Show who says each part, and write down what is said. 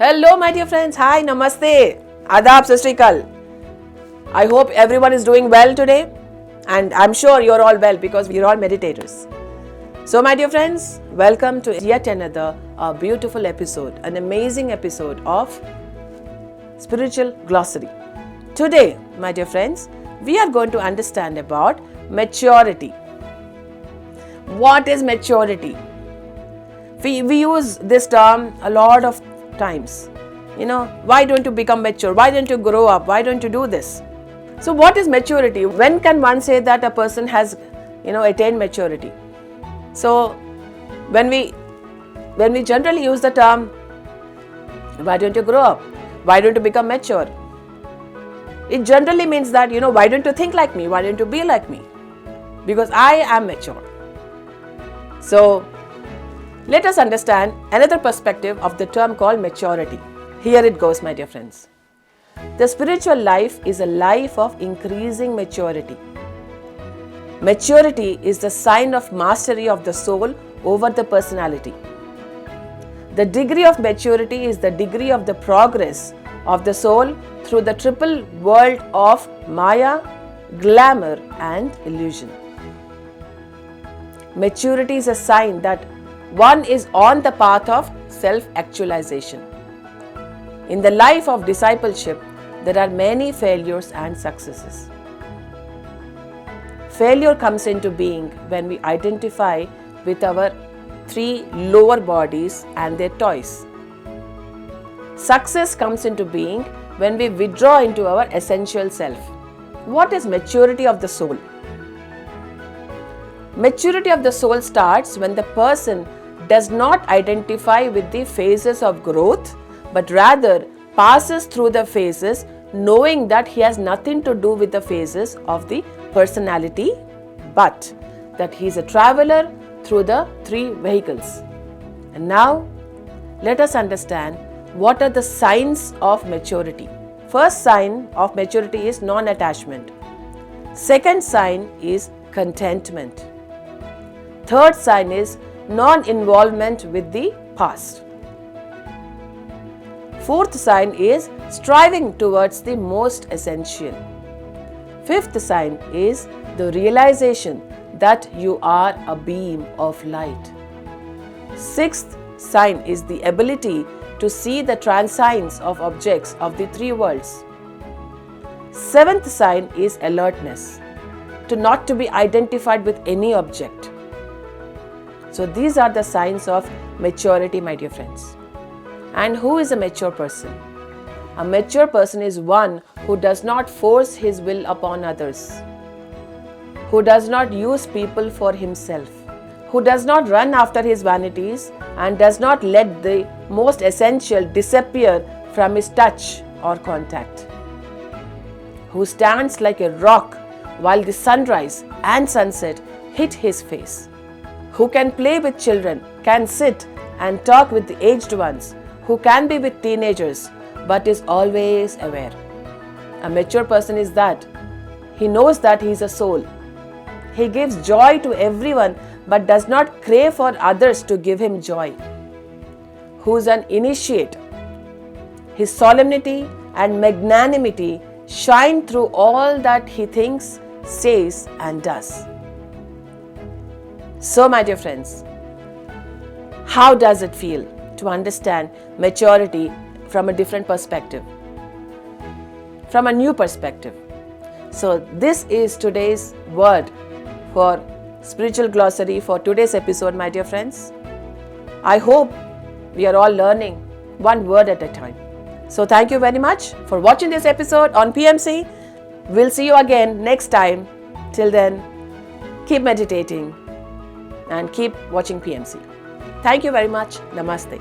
Speaker 1: Hello my dear friends, hi, namaste, adab, sastrikal. I hope everyone is doing well today and I'm sure you're all well because we're all meditators. So my dear friends, welcome to yet another beautiful episode, an amazing episode of Spiritual Glossary. Today my dear friends, we are going to understand about maturity. What is maturity? We use this term a lot of times. Why don't you become mature? Why don't you grow up? Why don't you do this? So what is maturity? When can one say that a person has, attained maturity? So when we generally use the term, why don't you grow up? Why don't you become mature? It generally means that, why don't you think like me? Why don't you be like me? Because I am mature. So let us understand another perspective of the term called maturity. Here it goes, my dear friends. The spiritual life is a life of increasing maturity. Maturity is the sign of mastery of the soul over the personality. The degree of maturity is the degree of the progress of the soul through the triple world of Maya, glamour and illusion. Maturity is a sign that one is on the path of self-actualization. In the life of discipleship, there are many failures and successes. Failure comes into being when we identify with our three lower bodies and their toys. Success comes into being when we withdraw into our essential self. What is maturity of the soul? Maturity of the soul starts when the person does not identify with the phases of growth, but rather passes through the phases knowing that he has nothing to do with the phases of the personality, but that he is a traveler through the three vehicles. And now, let us understand what are the signs of maturity. First sign of maturity is non-attachment. Second sign is contentment. Third sign is non-involvement with the past. Fourth sign is striving towards the most essential. Fifth sign is the realization that you are a beam of light. Sixth sign is the ability to see the transigns of objects of the three worlds. Seventh sign is alertness, to not to be identified with any object. So these are the signs of maturity, my dear friends. And who is a mature person? A mature person is one who does not force his will upon others, who does not use people for himself, who does not run after his vanities and does not let the most essential disappear from his touch or contact, who stands like a rock while the sunrise and sunset hit his face, who can play with children, can sit and talk with the aged ones, who can be with teenagers, but is always aware. A mature person is that. He knows that he is a soul. He gives joy to everyone, but does not crave for others to give him joy. Who is an initiate. His solemnity and magnanimity shine through all that he thinks, says, and does. So, my dear friends, how does it feel to understand maturity from a different perspective, from a new perspective? So, this is today's word for Spiritual Glossary for today's episode, my dear friends. I hope we are all learning one word at a time. So, thank you very much for watching this episode on PMC. We'll see you again next time. Till then, keep meditating and keep watching PMC. Thank you very much. Namaste.